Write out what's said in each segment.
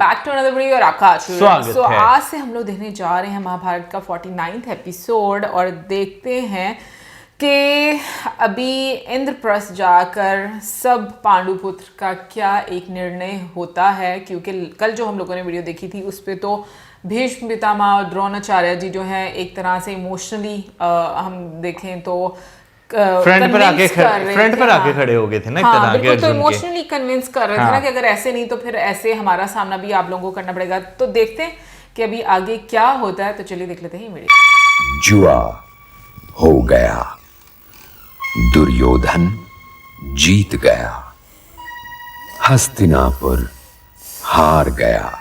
Back to another video और आपका स्वागत है। आज से हम लोग देखने जा रहे हैं महाभारत का 49th एपिसोड और देखते हैं कि अभी इंद्रप्रस्थ जाकर सब पांडुपुत्र का क्या एक निर्णय होता है, क्योंकि कल जो हम लोगों ने वीडियो देखी थी उस पर तो भीष्म पितामह और द्रोणाचार्य जी जो है एक तरह से इमोशनली हम देखें तो फ्रंट पर आके खड़े हो गए थे ना, हाँ, बिल्कुल। तो इमोशनली कन्विंस कर रहे थे ना कि अगर ऐसे नहीं तो फिर ऐसे हमारा सामना भी आप लोगों को करना पड़ेगा। तो देखते हैं कि अभी आगे क्या होता है, तो चलिए देख लेते हैं वीडियो। जुआ हो गया, दुर्योधन जीत गया, हस्तिनापुर हार गया,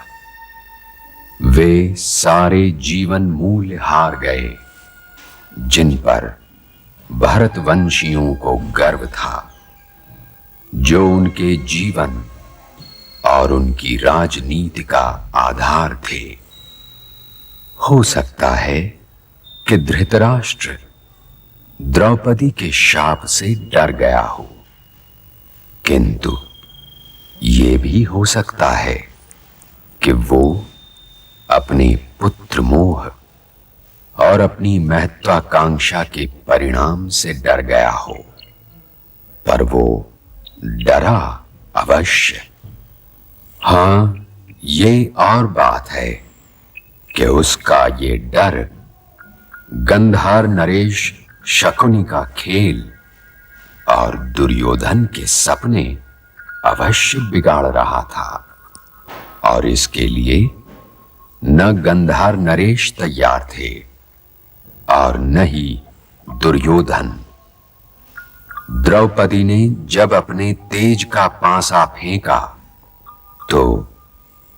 वे सारे जीवन मूल्य हार गए जिन पर भरतवंशियों को गर्व था, जो उनके जीवन और उनकी राजनीति का आधार थे। हो सकता है कि धृतराष्ट्र द्रौपदी के शाप से डर गया हो, किंतु ये भी हो सकता है कि वो अपने पुत्र मोह और अपनी महत्वाकांक्षा के परिणाम से डर गया हो, पर वो डरा अवश्य। हां, ये और बात है कि उसका ये डर गंधार नरेश शकुनी का खेल और दुर्योधन के सपने अवश्य बिगाड़ रहा था, और इसके लिए न गंधार नरेश तैयार थे और न ही दुर्योधन। द्रौपदी ने जब अपने तेज का पांसा फेंका तो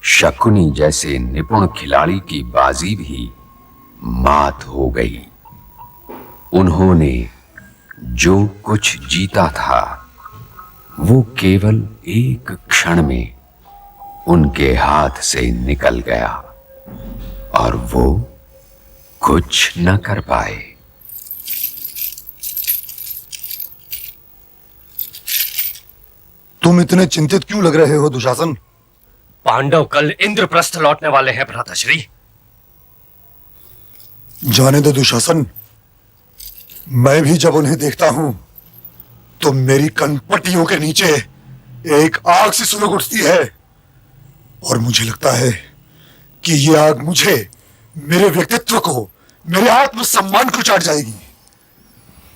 शकुनी जैसे निपुण खिलाड़ी की बाजी भी मात हो गई। उन्होंने जो कुछ जीता था वो केवल एक क्षण में उनके हाथ से निकल गया और वो कुछ न कर पाए। तुम इतने चिंतित क्यों लग रहे हो दुशासन? पांडव कल इंद्रप्रस्थ लौटने वाले हैं भ्राताश्री। जाने दो दुशासन, मैं भी जब उन्हें देखता हूं तो मेरी कनपट्टियों के नीचे एक आग सी सुलग उठती है और मुझे लगता है कि ये आग मुझे, मेरे व्यक्तित्व को, मेरे आत्मसम्मान को चाट जाएगी।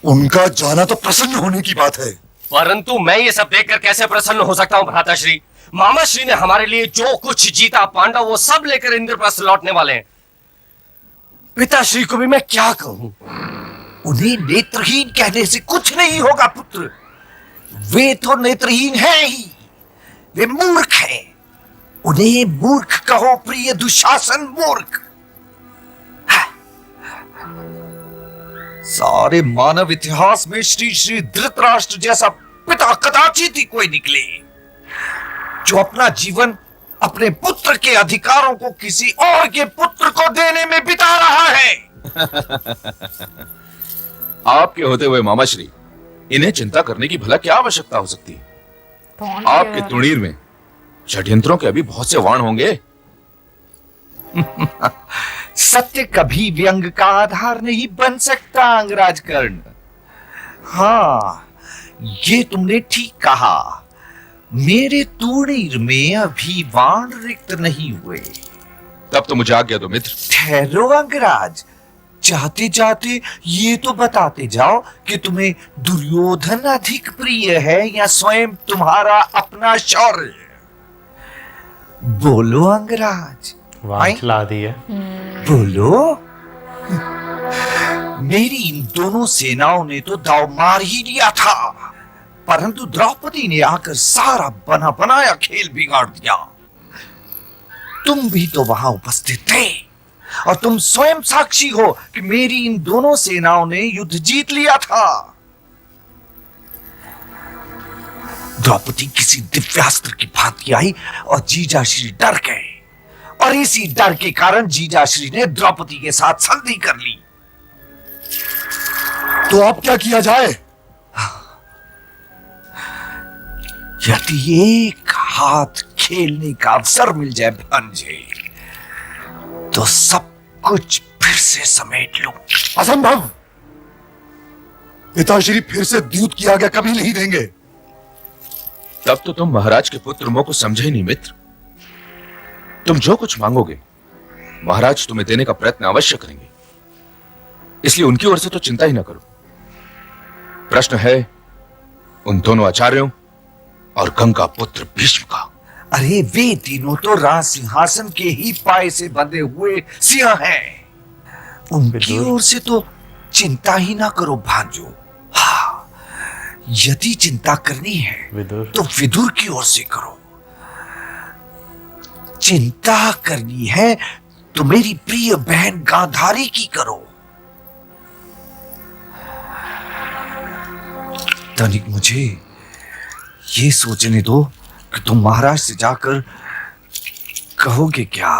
उनका जाना तो प्रसन्न होने की बात है, परंतु मैं ये सब देखकर कैसे प्रसन्न हो सकता हूं भ्राताश्री? मामाश्री ने हमारे लिए जो कुछ जीता, पांडव वो सब लेकर इंद्रप्रस्थ लौटने वाले हैं। पिताश्री को भी मैं क्या कहूं? उन्हें नेत्रहीन कहने से कुछ नहीं होगा पुत्र। वे तो नेत्रहीन हैं ही, वे मूर्ख हैं। उन्हें मूर्ख कहो प्रिय दुशासन, मूर्ख। सारे मानव इतिहास में श्री श्री धृतराष्ट्र जैसा पिता कदाचित ही कोई निकले जो अपना जीवन अपने पुत्र के अधिकारों को किसी और के पुत्र को देने में बिता रहा है। आपके होते हुए मामाश्री, इन्हें चिंता करने की भला क्या आवश्यकता हो सकती है? आपके तुणीर में षड्यंत्रों के अभी बहुत से वाण होंगे। सत्य कभी व्यंग का आधार नहीं बन सकता अंगराज कर्ण। हाँ, ये तुमने ठीक कहा। मेरे तुणीर में अभी वाण रिक्त नहीं हुए। तब तो मुझे आज्ञा दो मित्र। ठहरो अंगराज, चाहते चाहते ये तो बताते जाओ कि तुम्हें दुर्योधन अधिक प्रिय है या स्वयं तुम्हारा अपना शौर्य? बोलो अंगराज। चला दी है। बोलो। मेरी इन दोनों सेनाओं ने तो दाव मार ही लिया था, परंतु द्रौपदी ने आकर सारा बना बनाया खेल बिगाड़ दिया। तुम भी तो वहां उपस्थित थे और तुम स्वयं साक्षी हो कि मेरी इन दोनों सेनाओं ने युद्ध जीत लिया था। द्रौपदी किसी दिव्यास्त्र की भांति आई और जीजाश्री डर गए, और इसी डर के कारण जीजाश्री ने द्रौपदी के साथ संधि कर ली। तो अब क्या किया जाए? यदि एक साथ खेलने का अवसर मिल जाए भांजे, तो सब कुछ फिर से समेट लूं। असंभव। पिताश्री फिर से द्यूत की आज्ञा कभी नहीं देंगे। तब तो तुम महाराज के पुत्र मोह को समझे ही नहीं मित्र। तुम जो कुछ मांगोगे महाराज तुम्हें देने का प्रयत्न अवश्य करेंगे, इसलिए उनकी ओर से तो चिंता ही ना करो। प्रश्न है उन दोनों आचार्यों और गंगा पुत्र भीष्म का। अरे वे तीनों तो राज सिंहासन के ही पाए से बंधे हुए सिंह हैं, उनकी ओर से तो चिंता ही ना करो भांजो। हाँ, यदि चिंता करनी है तो विदुर की ओर से करो। चिंता करनी है तो मेरी प्रिय बहन गांधारी की करो। तनिक मुझे ये सोचने दो कि तुम महाराज से जाकर कहोगे क्या।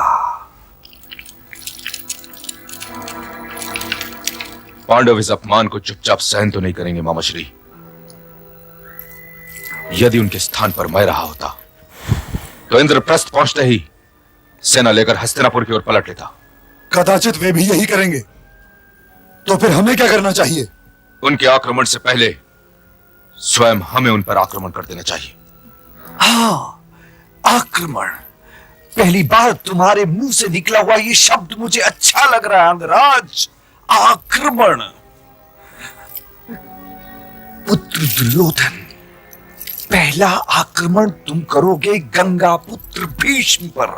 पांडव इस अपमान को चुपचाप सहन तो नहीं करेंगे मामाश्री। यदि उनके स्थान पर मैं रहा होता तो इंद्रप्रस्थ पहुंचते ही सेना लेकर हस्तिनापुर की ओर पलट लेता। कदाचित वे भी यही करेंगे, तो फिर हमें क्या करना चाहिए? उनके आक्रमण से पहले स्वयं हमें उन पर आक्रमण कर देना चाहिए। हाँ, आक्रमण। पहली बार तुम्हारे मुंह से निकला हुआ ये शब्द मुझे अच्छा लग रहा है अंगराज। आक्रमण। पुत्र दुर्योधन, पहला आक्रमण तुम करोगे गंगा पुत्र भीष्म पर।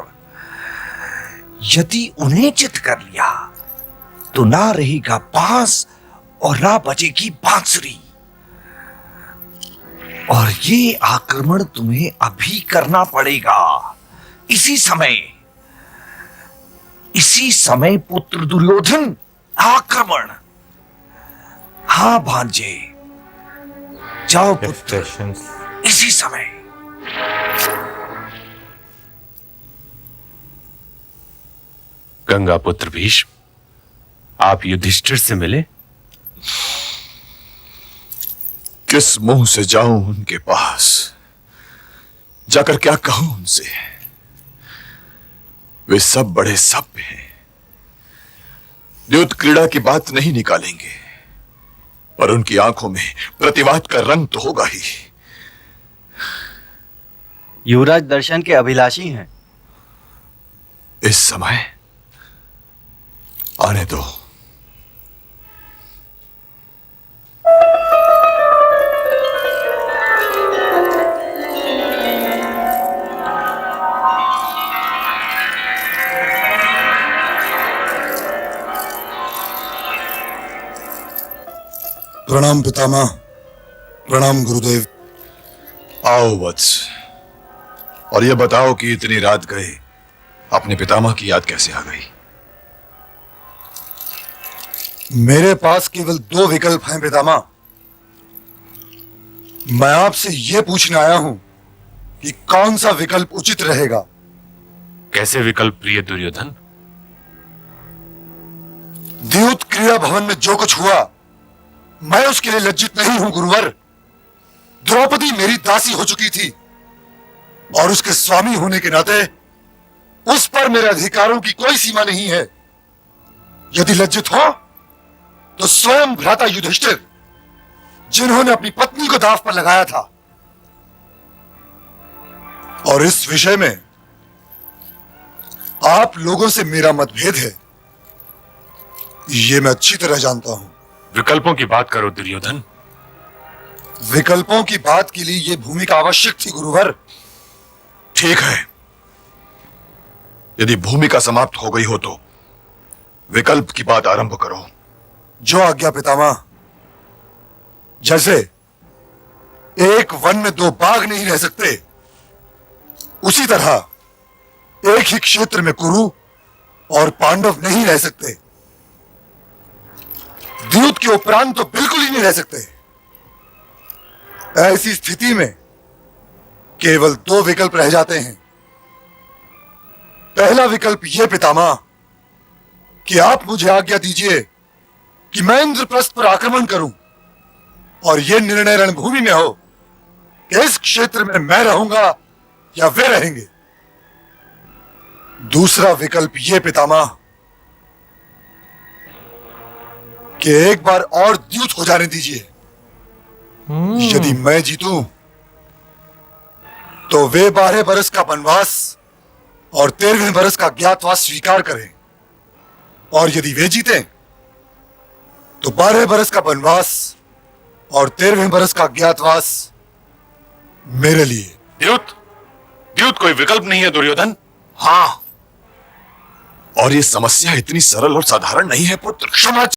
यदि उन्हें चित कर लिया तो ना रहेगा बांस और ना बजेगी बांसुरी। और ये आक्रमण तुम्हें अभी करना पड़ेगा, इसी समय पुत्र दुर्योधन, आक्रमण। हाँ भांजे, जाओ पुत्र, इसी समय। गंगा पुत्र भीष्म, आप युधिष्ठिर से मिले? किस मुंह से जाऊं उनके पास? जाकर क्या कहूं उनसे? वे सब बड़े सभ्य हैं, द्यूत क्रीड़ा की बात नहीं निकालेंगे, पर उनकी आंखों में प्रतिवाद का रंग तो होगा ही। युवराज दर्शन के अभिलाषी हैं। इस समय आने दो। प्रणाम पितामह, प्रणाम गुरुदेव। आओ वत्स, और ये बताओ कि इतनी रात गए अपने पितामह की याद कैसे आ गई? मेरे पास केवल दो विकल्प हैं पितामह। मैं आपसे यह पूछने आया हूं कि कौन सा विकल्प उचित रहेगा। कैसे विकल्प प्रिय दुर्योधन? द्यूत क्रीड़ा भवन में जो कुछ हुआ, मैं उसके लिए लज्जित नहीं हूं गुरुवर। द्रौपदी मेरी दासी हो चुकी थी और उसके स्वामी होने के नाते उस पर मेरे अधिकारों की कोई सीमा नहीं है। यदि लज्जित हो तो स्वयं भ्राता युधिष्ठिर, जिन्होंने अपनी पत्नी को दांव पर लगाया था। और इस विषय में आप लोगों से मेरा मतभेद है, ये मैं अच्छी तरह जानता हूं। विकल्पों की बात करो दुर्योधन। विकल्पों की बात के लिए यह भूमिका आवश्यक थी गुरुवर। ठीक है, यदि भूमिका समाप्त हो गई हो तो विकल्प की बात आरंभ करो। जो आज्ञा पितामह। जैसे एक वन में दो बाघ नहीं रह सकते, उसी तरह एक ही क्षेत्र में कुरु और पांडव नहीं रह सकते। द्यूत के उपरांत तो बिल्कुल ही नहीं रह सकते। ऐसी स्थिति में केवल दो विकल्प रह जाते हैं। पहला विकल्प यह पितामह कि आप मुझे आज्ञा दीजिए कि मैं इंद्रप्रस्थ पर आक्रमण करूं और यह निर्णय रणभूमि में हो कि इस क्षेत्र में मैं रहूंगा या वे रहेंगे? दूसरा विकल्प ये पितामह कि एक बार और द्यूत हो जाने दीजिए। यदि मैं जीतूं तो वे 12 बरस का वनवास और 13वें बरस का ज्ञातवास स्वीकार करें, और यदि वे जीते तो 12 बरस का वनवास और 13वें बरस का ज्ञातवास मेरे लिए। द्यूत द्यूत कोई विकल्प नहीं है दुर्योधन। हाँ, और ये समस्या इतनी सरल और साधारण नहीं है पुत्र। क्षमा